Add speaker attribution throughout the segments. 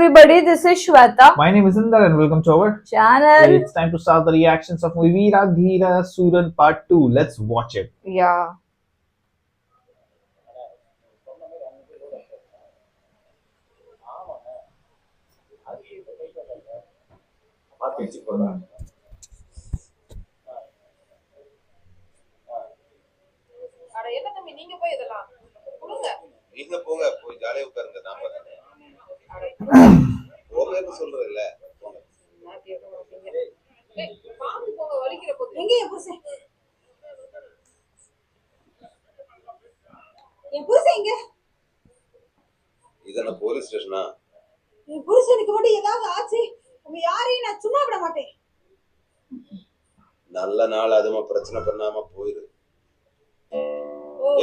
Speaker 1: everybody, this is Shweta.
Speaker 2: My name is Inder and welcome to our
Speaker 1: channel.
Speaker 2: It's time to start the reactions of movie Veera Dheera Suran Part 2. Let's watch it.
Speaker 1: Yeah.
Speaker 3: நீங்க போங்க போய் ஜாலியா உட்காருங்க நாம போங்கன்னு சொல்றது இல்ல
Speaker 4: எங்க என் புருஷன் எங்க
Speaker 3: இதென்ன போலீஸ் ஸ்டேஷனா
Speaker 4: என் புருஷனுக்கு மட்டும் ஏதாவது ஆச்சு உங்க யாரையும் நான் சும்மா விட மாட்டேன்
Speaker 3: நல்ல நாள் அதுமா பிரச்சனை பண்ணாம போயிரு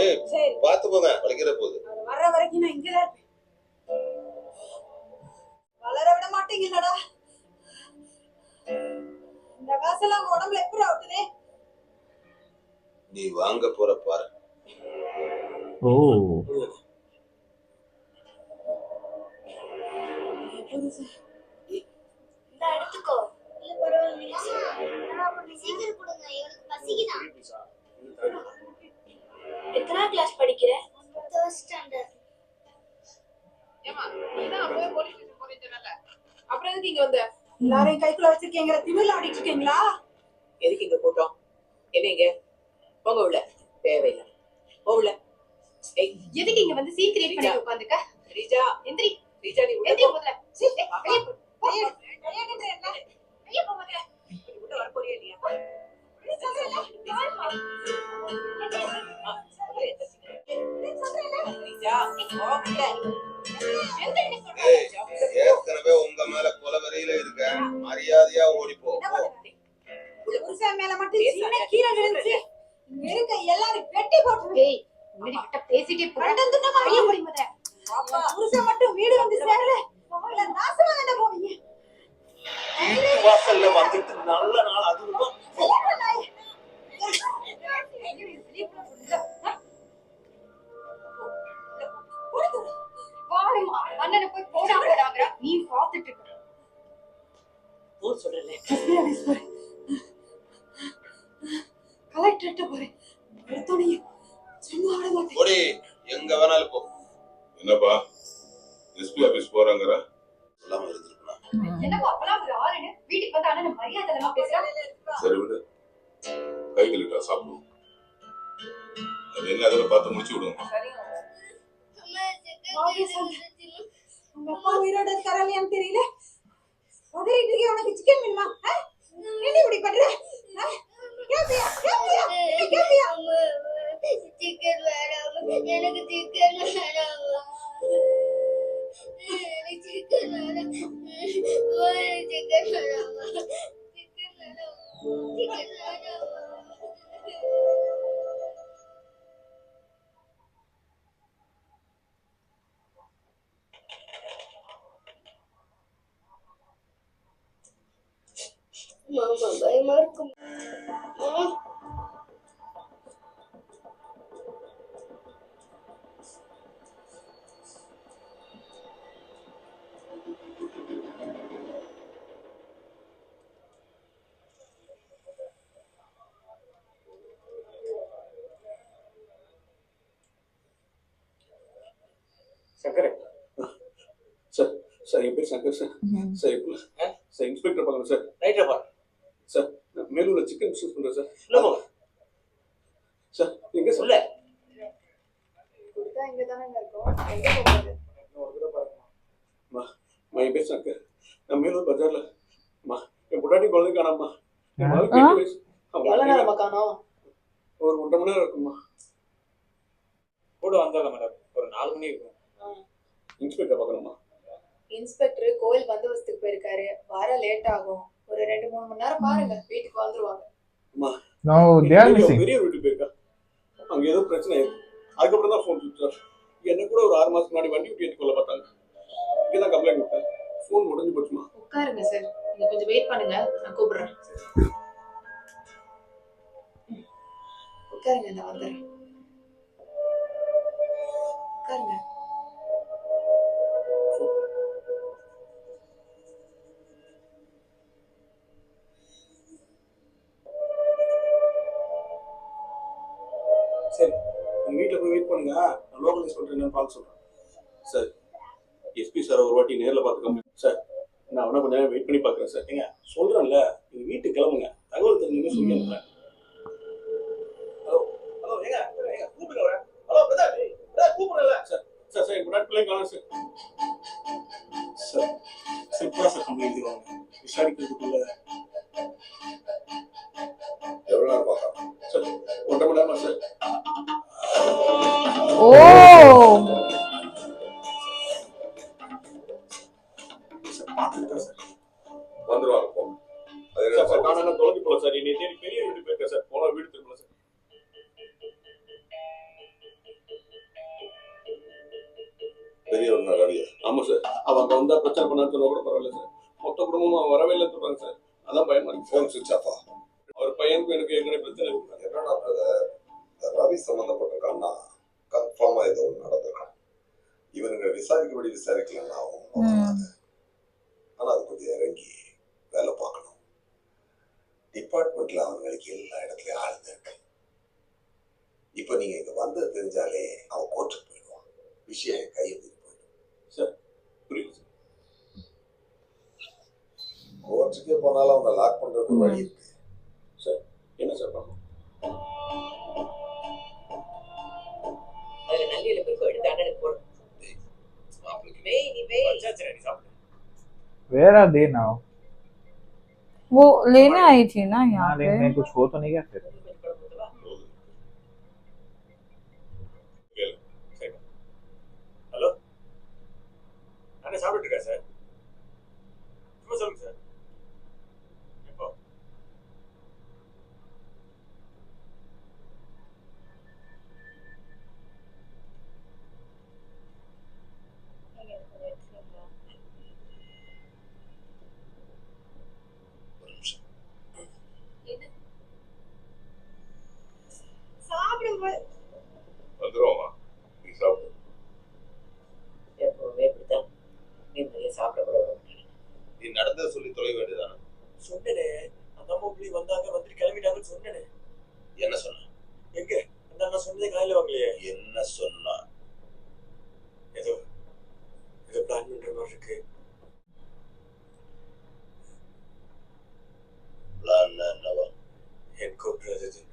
Speaker 3: ஏய்
Speaker 4: சரி
Speaker 3: பாத்து போங்க வலிக்கிற போகுது
Speaker 4: வர்ற வரைக்கும் நான் இங்கதான் இருப்பேன் வளர விட மாட்டேங்கலடா இந்த காசெல்லாம் உங்க உடம்புல எப்படி ஆகுது
Speaker 3: நீ வாங்க போற பாரு
Speaker 2: Oh.
Speaker 5: இந்த எடுத்துக்கோ இல்ல பரவாயில்லை சீக்கிரம் கொடுங்க எனக்கு பசிக்குதா எத்தனை கிளாஸ் படிக்கிற 3rd ஸ்டாண்டர்ட்
Speaker 6: ஏமா நீதான் அப்பவே போலீஸ் ஸ்டேஷன் போறீங்கனல்ல அப்புறம் எதுக்கு இங்க வந்த
Speaker 4: எல்லாரையும் கைக்குள்ள வச்சிருக்கீங்க திமிர்ல ஆடிட்டு இருக்கீங்களா
Speaker 6: எதுக்கு இங்க போட்டோம் என்னங்க போங்க உள்ள தேவையில்லை போவுல எதுக்கு இங்க வந்து சீக்கிரம் பண்ணி உட்கார்ந்துக்க ரீஜா எந்திரி ரீஜா நீ உள்ள முதல்ல ஐயா போ முதல்ல உள்ள வர போறியா இல்லையா
Speaker 3: ஏற்கனவே உங்க மேல கொலவெறியில இருக்க மரியாதையா ஓடிப்போ
Speaker 4: புருஷன் மேல மட்டும் சின்ன கீரை விழுந்துச்சு இங்க இருக்க எல்லாரும் வெட்டி போட்டு
Speaker 6: ஏய் முன்னாடி கிட்ட பேசிட்டே
Speaker 4: பண்டம் துண்டமா வெளிய போடி முதல்ல புருஷன் மட்டும் வீடு வந்து சேரல அவள நாசமா என்ன போவீங்க
Speaker 3: வீட்டு வாசல்ல வந்துட்டு நல்ல நாள் அதுவும்
Speaker 6: அண்ணனை போய் போடாங்கறாங்க நீ பாத்துட்டு இருக்க போர் சொல்றல
Speaker 4: கலெக்டர்ட்ட போறேன் எடுத்தோனே சும்மா விட மாட்டேன்
Speaker 3: ஓடி எங்க வேணாலும் போ
Speaker 7: என்னப்பா எஸ்பி ஆபீஸ் போறாங்கற
Speaker 3: சொல்லாம இருந்திருக்கலாம்
Speaker 6: என்னப்பா அப்பலாம் ஒரு ஆளுன்னு வீட்டுக்கு வந்து அண்ணனை மரியாதை இல்லாம பேசுறான்
Speaker 7: சரி விடு கை கழுவிட்டா சாப்பிடுவோம் அது என்ன அதில் பார்த்து முடிச்சு விடுங்க
Speaker 4: உங்க அப்பா உயிரோட இருக்காரான்னு தெரியல உதறிட்டு இருக்கே உனக்கு சிக்கன் வேணுமா என்ன இப்படி பண்ற கேப்பியா
Speaker 5: சிக்கன் வேணாம் எனக்கு சிக்கன் வேணாம் சிக்கன் வேணாம் சிக்கன் வேணாம் மாமா பயமா இருக்கும்
Speaker 8: சங்கர் சார் சார் என் பேர் Shankar sir sir sir inspector பார்க்கணும் சார்
Speaker 9: ரைட்டா பா
Speaker 8: சார் நான் மேலூர்ல சிக்கன் பிசினஸ் பண்றேன் சார்
Speaker 9: உள்ள போங்க
Speaker 8: சார் எங்க சார்
Speaker 9: உள்ள
Speaker 6: குடுத்தா இங்க தானே இருக்கோம் எங்க போறது
Speaker 8: என் பேர் சங்கர் நான் மேலூர் பஜார்ல என் பொண்டாட்டி குழந்தை காணாமா
Speaker 6: எவ்வளவு நேரமா காணோம்
Speaker 8: ஒரு 1.5 மணி நேரம் இருக்குமா
Speaker 9: கூட வந்தால மேடம் ஒரு 4 மணி இருக்கும்
Speaker 8: இன்ஸ்பெக்டர் பார்க்கணுமா
Speaker 6: இன்ஸ்பெக்டர் கோயில் பந்தோபஸ்துக்கு போயிருக்காரு வர லேட் ஆகும் ஒரு 2-3 மணி நேரம் பாருங்க வீட்டுக்கு வந்துருவாங்க
Speaker 2: No, they are missing.
Speaker 8: பெரிய வீட்டுக்கு போயிருக்கா அங்க ஏதோ பிரச்சனை ஆயிருக்கு அதுக்கப்புறம் தான் ஃபோன் சுவிட்ச் என்ன கூட ஒரு 6 மாசத்துக்கு முன்னாடி வண்டி விட்டு ஏற்றி கொள்ள பார்த்தாங்க இங்கதான் கம்ப்ளைண்ட் கொடுத்தேன் ஃபோன் முடிஞ்சு போச்சுமா
Speaker 6: உட்காருங்க சார் நீங்க கொஞ்சம் வெயிட் பண்ணுங்க நான் கூப்பிடுறேன் உட்காருங்க நான் வந்துடுறேன் உட்காருங்க
Speaker 8: கொஞ்சம் வெயிட் பண்ணுங்க, நான் லோக்கலைஸ் பண்ணுறேன் என்னன்னு பார்க்க சொல்கிறேன். சார், எஸ்பி சார் ஒரு வாட்டி நேரில் பார்த்து கம்ப்ளைண்ட். சார், நான் அவனை கொஞ்சம் நேரம் வெயிட் பண்ணி பார்க்குறேன் சார். ஏங்க சொல்கிறேன்ல, நீங்கள் வீட்டுக்கு கிளம்புங்க, தகவல் தெரிஞ்சுன்னு சொல்லி அனுப்புறேன். ஹலோ ஹலோ ஏங்க ஏங்க கூப்பிடுங்க. ஹலோ பிரதர் கூப்பிடுறேன்ல சார். சார் சார் முன்னாடி பிள்ளைங்க காணும் சார். சார் சிப்பா சார் கம்ப்ளைண்ட் வாங்க விசாரிக்கிறதுக்குள்ள
Speaker 7: எவ்வளவு நேரம் பார்க்கலாம்?
Speaker 8: சார் 1.5 மணி நேரமா சார்?
Speaker 4: ஓ
Speaker 8: சார் பார்த்துக்கிட்டேன் சார்.
Speaker 7: வந்துருவாங்க போ. அது
Speaker 8: சார் சார் நான் என்ன தொலைஞ்சு போல சார். என்னை தேடி பெரிய வீடு போயிருக்கேன் சார். போன வீடு திரும்பல சார்.
Speaker 7: பெரியவன் ரவியா?
Speaker 8: ஆமா சார். அவங்க வந்தா பிரச்சனை பண்ணான்னு சொன்னா கூட பரவாயில்ல சார். மொத்த குடும்பமும் அவன் வரவே இல்லைன்னு சொல்றாங்க சார். அதான் பயமா இருக்கு சார்.
Speaker 7: ஃபோன் சுவிட்ச் ஆஃபா?
Speaker 8: அவர் பையனுக்கும் எனக்கு ஏற்கனவே பிரச்சனை இருக்கு.
Speaker 7: என்னடா பிரதர், ரவி சம்பந்தப்பட்டிருக்கான்னா கன்ஃபார்மா ஏதோ ஒன்று நடந்திருக்கான். இவனுங்க விசாரிக்கபடி விசாரிக்கலன்னா ஒன்றும் வராது. ஆனா அது கொஞ்சம் இறங்கி வேலை பார்க்கணும். டிபார்ட்மெண்ட்ல அவங்களுக்கு எல்லா இடத்துலயும் ஆளுங்க இருக்கு. இப்ப நீங்க இங்க வந்தது தெரிஞ்சாலே அவன் கோர்ட்டுக்கு போயிடுவான். விஷயம் கையை மீறி போயிடும்.
Speaker 8: சார் புரியுது சார்.
Speaker 7: கோர்ட்டுக்கே போனாலும் அவனை லாக் பண்றதுக்கு ஒரு வழி இருக்கு.
Speaker 8: சார் என்ன சார் பண்ணணும்?
Speaker 6: அதுல நல்லியில போய் எடுத்து அண்ணனுக்கு போடும். வெய் நீ வெய்.
Speaker 8: சரி நீ சாப்பிடு.
Speaker 2: Where are they now?
Speaker 4: वो लेने आई थी ना यहाँ
Speaker 2: यहाँ
Speaker 4: पे।
Speaker 2: लेने कुछ हो तो नहीं क्या फिर?
Speaker 8: ஹலோ அண்ணே சாப்பிட்டு இருக்கா சார்? சும்மா சொல்லுங்க சார். எப்போ?
Speaker 4: சாப்பிடும்போது
Speaker 7: வந்துருவோமா? நீ சாப்பிடு.
Speaker 6: எப்பவுமே இப்படித்தான். நீ நிறைய சாப்பிடக்கூட
Speaker 7: நீ நடந்ததை சொல்லி தொலை வேண்டியதானே?
Speaker 8: சொன்னனே அந்த அம்மா புள்ளி வந்தாங்க வந்துட்டு கிளம்பிட்டாங்கன்னு சொன்னனே.
Speaker 7: என்ன சொன்ன?
Speaker 8: எங்க அந்த அண்ணா சொன்னதே காலையில வாங்கலையே.
Speaker 7: என்ன சொன்னா?
Speaker 8: ஏதோ ஏதோ பிளான் பண்ற மாதிரி இருக்கு.
Speaker 7: பிளான் என்னவா?
Speaker 8: என்கவுண்டர் அது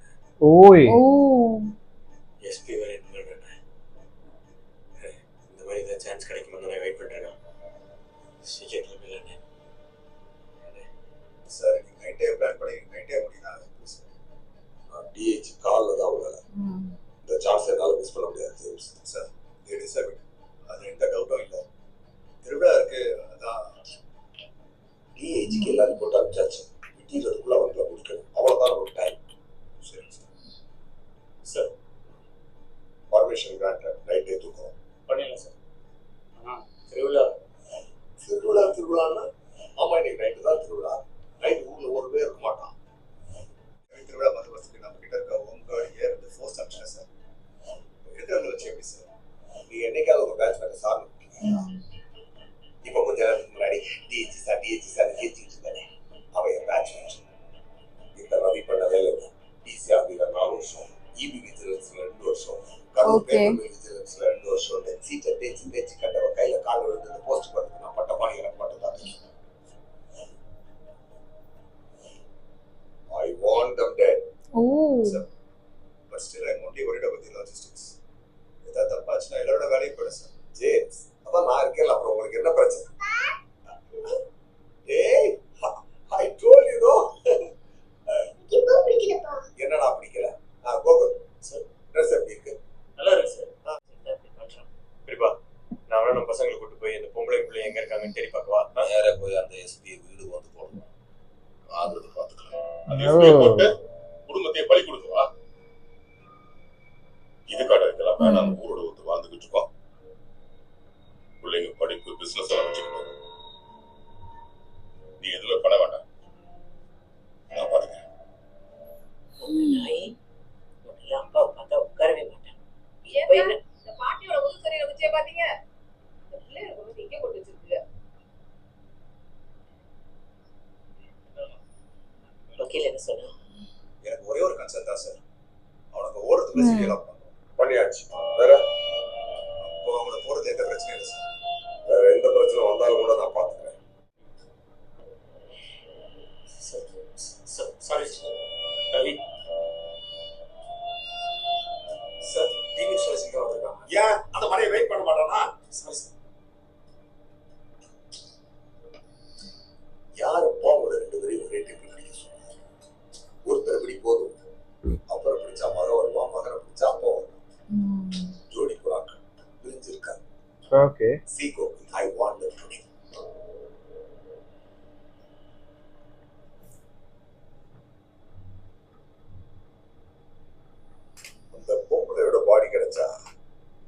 Speaker 2: Oi.
Speaker 4: ओ
Speaker 8: எஸ்பி வேற என்ன பண்றேன். இந்த மாதிரி ஏதாவது சான்ஸ் கிடைக்குமா நான் வெயிட் பண்றேன். சீக்கிரம் கிளம்பிடலானே.
Speaker 7: சார் நீங்க நைட்டே பிளான் பண்ணி நைட்டே முடியுதா? டிஹெச் காலில் தான் உள்ள இந்த சான்ஸ் என்னால் மிஸ் பண்ண முடியாது ஜேம்ஸ். சார் இது டிசர்வ் இட், அது எந்த டவுட்டும் இல்லை. திருவிழா இருக்கு, அதான் டிஹெச்க்கு எல்லாரும் போட்டு அனுப்பிச்சாச்சு. விட்டீரதுக்குள்ள அவங்களை முடிக்கணும், அவ்வளோதான் ஒரு டைம். சரி சார், பர்மிஷன் கிராண்டட். நைட்டே தூக்கம்
Speaker 8: பண்ணிடலாம் சார். திருவிழா
Speaker 7: திருவிழான்னா ஆமா இன்னைக்கு நைட்டு தான் திருவிழா. நைட்டு ஊர்ல ஒரு பேர் இருக்க மாட்டான். திருவிழா மற்ற வருஷத்துக்கு நம்ம கிட்ட இருக்க உங்க ஏர் ஃபோர்ஸ் அமிச்சிட்டேன் சார். இருக்கிறவங்க வச்சு எப்படி சார்? நீ என்னைக்காவது ஒரு பேட்ச் மேட்ட சார் இப்போ கொஞ்ச நேரத்துக்கு முன்னாடி டிஹெச்சி சார் கேட்டுட்டு இருக்கானே, அவன் என் பேட்ச் மேட்ச். இந்த ரவி பண்ண வேலை டிசி ஆஃபீஸர் 4 வருஷம், இபி விஜிலன்ஸ்ல 2 வருஷம், கரூர் பேப்பர் விஜிலன்ஸ்ல 2 வருஷம். சீட்டை தேய்ச்சி கண்டவ கையில கால் விழுந்து போஸ்ட் பண்ணுறது நான் பட்ட பாடி எனக்கு மட்டும் தான் தெரியும். I want them dead.
Speaker 4: O
Speaker 7: But still I'm only worried about the logistics. ஏதாவது தப்பாச்சுன்னா எல்லாரோட வேலையும் போயிடும் சார். ஜேம்ஸ் அதான் நான் இருக்கேன், அப்புறம் உங்களுக்கு என்ன பிரச்சனை? ஏய் I told you no.
Speaker 5: இப்போ பிடிக்கலப்பா.
Speaker 7: என்னடா பிடிக்கல? கோகுல் சார் ட்ரெஸ் எப்படி இருக்கு?
Speaker 8: நல்லா இருக்கு சார்.
Speaker 6: பண்றான்.
Speaker 8: சரிப்பா, நான் வேணா நம்ம பசங்களை கூட்டு போய் இந்த பொம்பளை பிள்ளை எங்க இருக்காங்கன்னு தேடி பார்க்கவா?
Speaker 7: நேரா போய் அந்த எஸ்பி வீடு வந்து போடணும். ஆகுறது பார்த்துக்கலாம்.
Speaker 2: அந்த SPயை போட்டு
Speaker 7: குடும்பத்தையே பலி கொடுக்கவா? இதுக்காக இருக்கலாம். வேணாம், அந்த ஊரோட ஒத்து வாழ்ந்துகிட்டு இருக்கோம். பிள்ளைங்க படிப்பு பிசினஸ் எல்லாம் வச்சுக்கணும். நீ எதுல பண்ண வேண்டாம், நான் பாத்துக்கிறேன்.
Speaker 6: உங்க நாய் முதல்ல அப்பாவை பார்த்தா உட்காரவே மாட்டான். இப்ப என்ன
Speaker 1: இந்த பாட்டியோட உதுசரியை வச்சே பாத்தீங்க. இந்த பிள்ளைய கொண்டு இங்கே கொண்டு வச்சிருக்குங்க.
Speaker 6: வக்கீல் என்ன சொன்னா?
Speaker 7: எனக்கு ஒரே ஒரு கன்சர்ன் தான் சார். அவனுக்கு ஓடுறதுக்கு சீரியலா பண்ணணும். பண்ணியாச்சு. பிரச்சனை இல்லை சார். வேற எந்த பிரச்சனை வந்தாலும் கூட நான் பார்த்துக்கிறேன்.
Speaker 8: Sorry sir. Ravi sir, TV show சீக்கிரம் வந்திருக்காங்க.
Speaker 7: ஏன் அந்த மாதிரியே வெயிட் பண்ண மாட்டானா?
Speaker 8: Sorry sir.
Speaker 7: யாரு பாவம் 2 பேரையும் ஒரே டேபிள் பிடிக்க சொன்னாங்க. ஒருத்தர் பிடி போதும், அப்புறம் பிடிச்சா மகன் வருவான், மகனை பிடிச்சா அப்பா வருவான். ஜோடி புறாக்கள் பிரிஞ்சிருக்காங்க.
Speaker 2: Okay.
Speaker 7: Seco, I want them today. அந்த பொம்பளையோட பாடி கிடைச்சா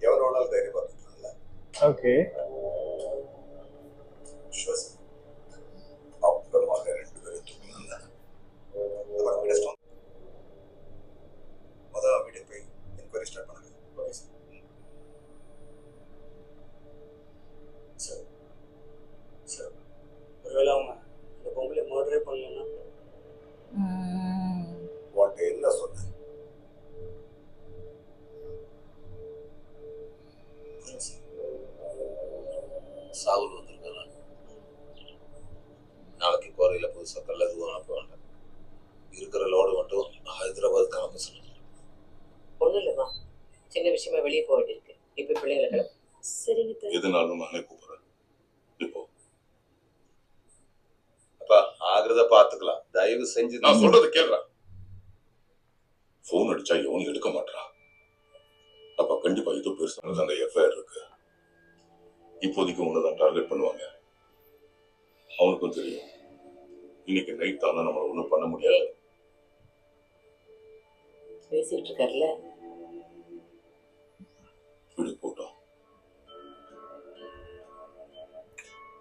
Speaker 7: எவனோனாலும் தைரியம் பார்த்துக்கலாம்ல.
Speaker 2: Okay.
Speaker 7: Sure, sir. அப்புறமாக 2 பேரும் தூக்கலாம்ல. அப்புறம் வீட ஸ்டாப். முதல்ல வீட்டுக்கு போய் என்கொயரி ஸ்டார்ட் பண்ணுங்க.
Speaker 8: Okay sir. சார் சார், ஒருவேளை அவங்க அந்த பொம்பளை மர்டரே பண்ணலன்னா?
Speaker 7: உன்கிட்ட என்ன சொன்ன?
Speaker 3: சாகுல் வந்திருக்காங்க. நாளைக்கு கோரையில் புதுசாக கல்ல எதுவும் அனுப்ப வேண்டாம். இருக்கிற லோடு மட்டும் ஹைதராபாத் கிளம்ப சொல்லுங்க.
Speaker 6: ஒண்ணும் இல்லம்மா, சின்ன விஷயமா வெளியே போக வேண்டியிருக்கு. இப்ப பிள்ளைங்களை கிளம்பு.
Speaker 4: சரிங்க.
Speaker 3: எதுனாலும் நானே கூப்பிடுறேன். இப்போ அப்பா ஆகிறத பார்த்துக்கலாம். தயவு செஞ்சு நான் சொல்றது கேள்றேன். ஃபோன் அடிச்சா எவனும் எடுக்க மாட்டான். அப்ப கண்டிப்பா இது பெருசானது. அந்த எஃப்ஐஆர் இருக்கு. இப்போதைக்கு ஒண்ணுதான் டார்கெட் பண்ணுவாங்க. அவனுக்கும் தெரியும் இன்னைக்கு நைட் தானே நம்மளை ஒண்ணும் பண்ண முடியாது.
Speaker 6: பேசிட்டு இருக்காருல்ல,
Speaker 3: விடு போட்டோம்.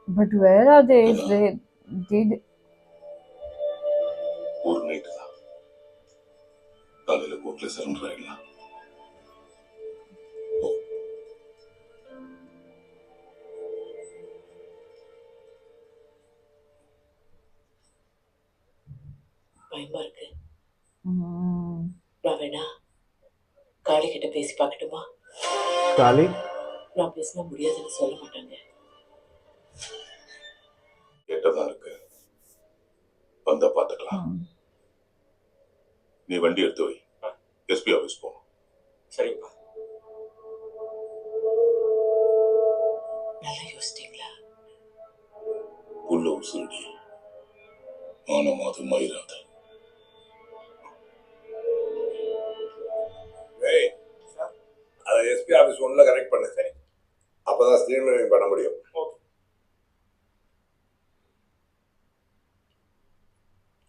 Speaker 10: But where are they? If they did.
Speaker 3: ஒரு நைட்டு தான். காலையில கோர்ட்ல சரண்டர் ஆயிடலாம்.
Speaker 6: பயமா இருக்கு. நான் வேணா காளி கிட்ட பேசி பார்க்கட்டுமா?
Speaker 2: Kali?
Speaker 6: நான் பேசினா முடியாதுன்னு சொல்ல மாட்டாங்க.
Speaker 3: கேட்டதான் இருக்கு. வந்தா பாத்துக்கலாம். நீ வண்டி எடுத்து வை. எஸ்பி ஆபீஸ் போ.
Speaker 8: சரிங்கப்பா.
Speaker 6: நல்லா யோசிச்சிங்களா?
Speaker 3: புள்ள உசுருடி. மானம் அது மயிராது.
Speaker 7: ஏய், அதை எஸ்பி ஆஃபீஸ் 1ல கனெக்ட் பண்ணு. சரி, அப்பதான் ஸ்க்ரீன் பண்ண முடியும்.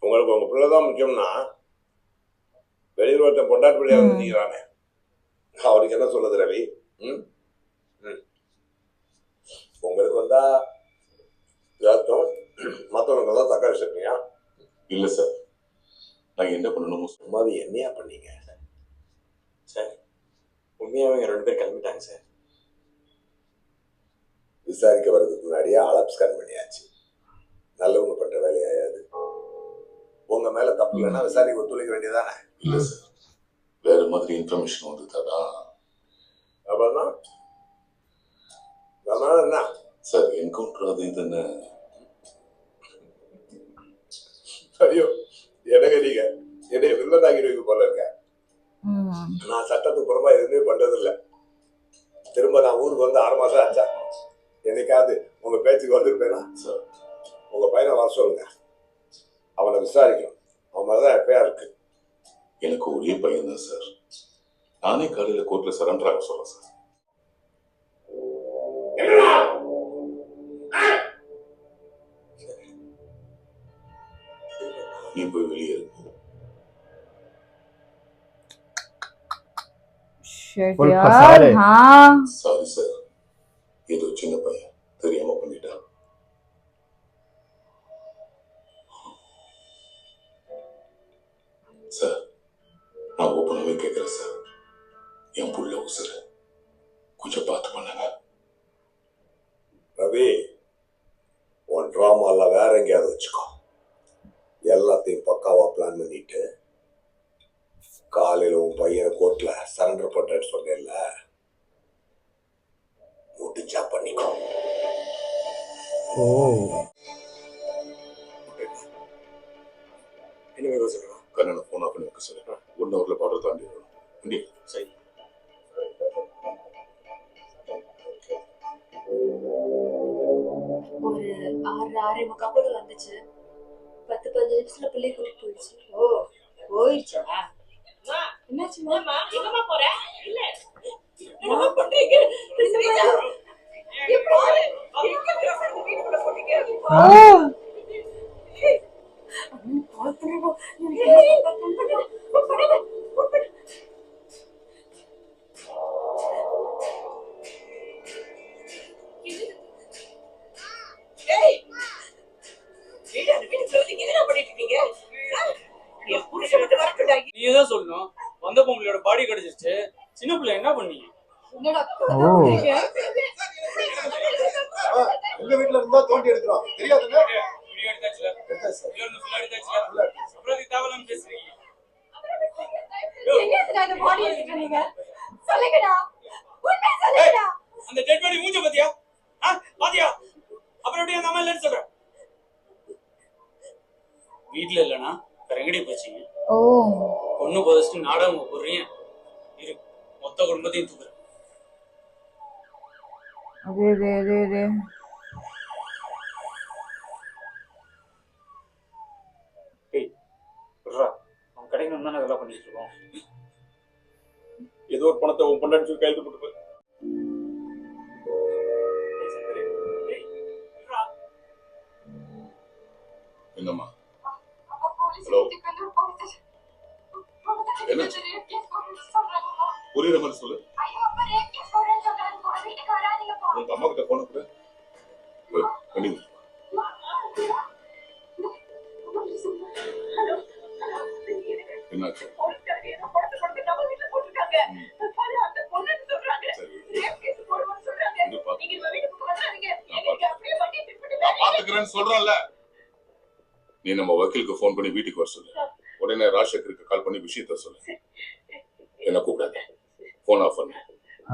Speaker 7: உங்களுக்கு உங்க பிள்ளை தான் முக்கியம்னா வெளியில் ஒருத்தன் பொண்டாட்டு பிள்ளையா வந்து நீங்கிறானே, அவருக்கு என்ன சொல்றது ரவி? உங்களுக்கு வந்தா ஜாத்தம், மற்றவங்க தான் தக்காளி சட்னியா?
Speaker 3: இல்ல சார், நாங்க என்ன பண்ணணும்?
Speaker 7: சும்மாவே என்னையா பண்ணீங்க
Speaker 8: சார்? உண்மையாவே 2 பேர் கிளம்பிட்டாங்க சார்.
Speaker 7: விசாரிக்க வர்றதுக்கு முன்னாடியே ஆளாப் ஸ்கேன் பண்ணியாச்சு. நல்லவங்க பண்ற வேலையாயாது. உங்க மேல தப்பு இல்லைன்னா விசாரிக்க ஒத்துழைக்க வேண்டியதானே?
Speaker 3: இல்ல சார், வேற மாதிரி இன்ஃபர்மேஷன் வந்துட்டாதா?
Speaker 7: அப்படின்னா என்ன
Speaker 3: சார், என்கவுண்டர் அது இதுன்னு.
Speaker 7: ஐயோ, எனக்கு நீங்க என்னைய வில்லனாகிடுவீங்க போல இருக்க. நான் சட்டத்துக்கு புறமா எதுவுமே பண்றது இல்லை. திரும்ப நான் ஊருக்கு வந்து 6 மாசம் ஆச்சா. என்னைக்காவது உங்க பேச்சுக்கு வந்திருப்பேனா?
Speaker 3: சார்,
Speaker 7: உங்க பையனை வர சொல்லுங்க, அவனை விசாரிக்கணும். அவன் மாதிரிதான் எஃப்ஐஆர் இருக்கு.
Speaker 3: எனக்கு ஒரே பையன் தான் சார். நானே காலையில கோர்ட்ல சரண்டர் ஆக சொல்றேன் சார். நீ போய் வெளியே இருக்கு.
Speaker 10: Shit,
Speaker 2: Full
Speaker 10: yaar.
Speaker 2: fasade.
Speaker 10: हाँ.
Speaker 3: சாரி சார், ஏதோ சின்ன பையன் தெரியாம பண்ணிட்டான். சார், நான் ஓப்பனாவே கேட்கிறேன் சார். என் புள்ள உசுரு கொஞ்சம் பார்த்து பண்ணுங்க.
Speaker 7: ரவி, உன் ட்ராமால வேற எங்கேயாவது வச்சுக்கோ. எல்லாத்தையும் பக்காவா பிளான் பண்ணிட்டு காலையில உன் பையனை கோர்ட்ல சரண்டர் பண்றேன்னு சொன்னேன்ல, முடிஞ்சா பண்ணிக்கோ.
Speaker 2: Oh.
Speaker 8: என்ன வேணும் சொல்றா?
Speaker 3: கண்ணனை போன் ஆஃப் பண்ணி வைக்க சொல்லு. 1 ஹவர்ல பார்டர் தாண்டி வரணும். வண்டி
Speaker 8: சரி.
Speaker 1: ஒரு 6:30 போல வந்துச்சு. 10-15 நிமிஷத்துல பிள்ளை கூட்டிட்டு போயிடுச்சு.
Speaker 4: ஓ போயிடுச்சா? என்னாச்சுமா?
Speaker 6: எங்கம்மா போற? இல்ல என்ன பண்றீங்க? ஸ்ரீஜா, இங்க பாரு. எங்க பேசுறது வீட்டுக்குள்ள போறீங்க?
Speaker 10: Oh.
Speaker 4: கால் பண்ணுங்க.
Speaker 6: ஏய், வீட்டுக்குள்ள வந்து என்ன பண்ணிட்டு இருக்கீங்க? என் புருஷன் மட்டும் வரட்டுடா.
Speaker 9: நீ தான் சொல்லணும். வந்த பொம்பளையோட பாடி கிடைச்சிருச்சு. சின்ன பிள்ளை என்ன பண்ணீங்க?
Speaker 2: Oh.
Speaker 7: உங்க வீட்டுல இருந்தா தோண்டி எடுக்கிறோம் தெரியாதுங்க.
Speaker 9: வீடியோ எடுத்தாச்சுல? இதுல இருந்து full ஆ எடுத்தாச்சுல? அப்புறம் எதுக்கு தேவையில்லாம பேசுறீங்க?
Speaker 4: எங்க இருந்து இந்த பாடி எடுத்துட்டு நீங்க? சொல்லுங்கடா. உண்மை சொல்லுங்கடா.
Speaker 9: அந்த டெட் பாடி மூஞ்ச பாத்தியா? பாத்தியா? அப்புறம் எப்படி அந்த அம்மா இல்லைன்னு சொல்ற? வீட்டுல இல்லனா வேற எங்கடி போச்சீங்க?
Speaker 10: Oh.
Speaker 9: ஒண்ணு போதஸ்ட்டு நாடகம் போடுறீங்க. இரு, மொத்த குடும்பத்தையும் தூக்குறேன்.
Speaker 10: Re.
Speaker 9: டேய், விட்றா. அவன் கிடைக்கணும் தானே இதெல்லாம் பண்ணிட்டு இருக்கோம்.
Speaker 8: ஏதோ ஒரு பணத்தை உன் பொண்டாட்டி கையெழுத்து போட்டு போய்.
Speaker 3: என்னம்மா? ஹலோ, என்ன புரியுற மாதிரி சொல்லு. உங்க அம்மா கிட்ட போன கூட வண்டி என்னாச்சு? நான் பாத்துக்கிறேன்னு சொல்றேன்ல. நீ நம்ம வக்கீலுக்கு போன் பண்ணி வீட்டுக்கு வர சொல்லு. உடனே ராஜசேகருக்கு கால் பண்ணி விஷயத்த சொல்லு. என்ன கூப்பிடாத, போன் ஆஃப் பண்ணு.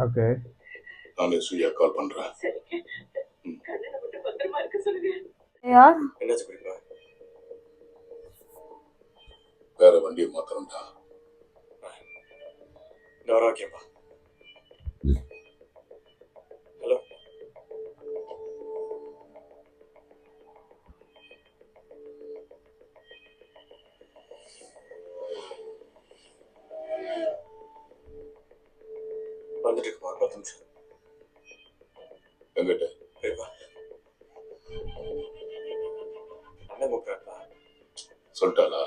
Speaker 2: Okay.
Speaker 3: நானே சுயா கால் பண்றேன்.
Speaker 10: Yeah.
Speaker 8: என்னாச்சு பிரிப்பா?
Speaker 3: வேற வண்டியை மாத்தணும்டா.
Speaker 8: இந்த வர ஓகேப்பா. ஹலோ, வந்துட்டு இருக்குமா? 10 நிமிஷம்.
Speaker 3: எங்கிட்ட
Speaker 8: பிரிப்பா அண்ணன் கூப்பிட்றாப்பா.
Speaker 3: சொல்லிட்டாளா?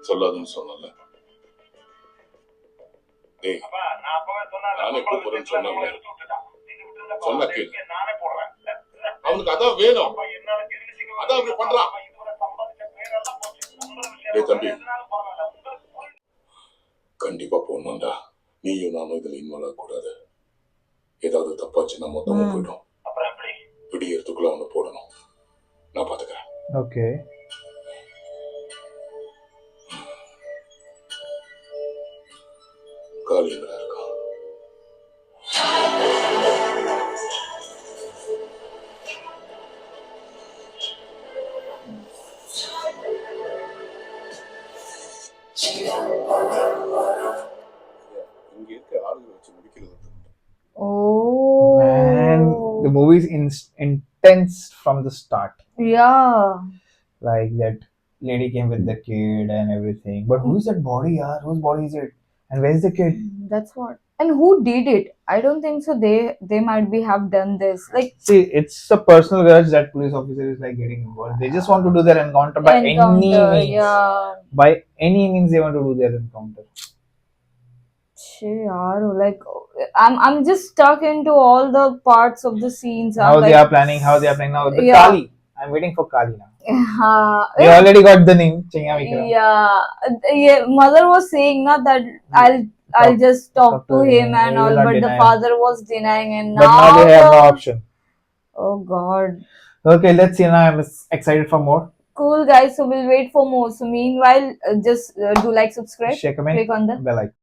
Speaker 3: சொல்லாதுன்னு சொன்னல. டேய், நானே கூப்பிடுறேன்னு சொன்னேன்ல. சொன்ன கேளு. அவனுக்கு அதான் வேணும். அதான் அப்படி பண்றான். டேய் தம்பி, கண்டிப்பா போடணும்டா. நீயும் நானும் இதுல இன்வால்வ் ஆகக்கூடாது. ஏதாவது தப்பாச்சுன்னா மொத்தமா போயிடும். விடியறதுக்குள்ள அவனை போடணும். நான் பாத்துக்கிறேன்.
Speaker 2: Okay.
Speaker 3: காலையில இருக்கான். இங்க இருக்க ஆளுகளை வச்சு முடிக்கிறது.
Speaker 10: Oh.
Speaker 2: Man, the movie is intense from the start.
Speaker 10: Yeah.
Speaker 2: Like that lady came with the kid and everything. But who is that body, yaar? Whose body is it? And where's the kid?
Speaker 10: That's what. And who did it? I don't think so. They might be have done this. Like
Speaker 2: See, it's a personal grudge that police officer is like getting involved. They just want to do their encounter by any means.
Speaker 10: Yeah.
Speaker 2: By any means, they want to do their encounter.
Speaker 10: Like I'm just stuck into all the parts of the scenes.
Speaker 2: How they are planning. Now the
Speaker 10: Yeah.
Speaker 2: Kali. I'm waiting for Kali now.
Speaker 10: Yeah.
Speaker 2: They already got the name. Chingya Vikram.
Speaker 10: Yeah. Mother was saying na that I'll just talk to him and
Speaker 2: He will
Speaker 10: all,
Speaker 2: not
Speaker 10: but the
Speaker 2: deny.
Speaker 10: father was denying, and
Speaker 2: But now they have no
Speaker 10: the-
Speaker 2: option.
Speaker 10: Oh God.
Speaker 2: Okay, let's see now. I'm excited for more.
Speaker 10: Cool guys. So we'll wait for more. So meanwhile, just do like, subscribe,
Speaker 2: Share, comment,
Speaker 10: click on the
Speaker 2: bell icon.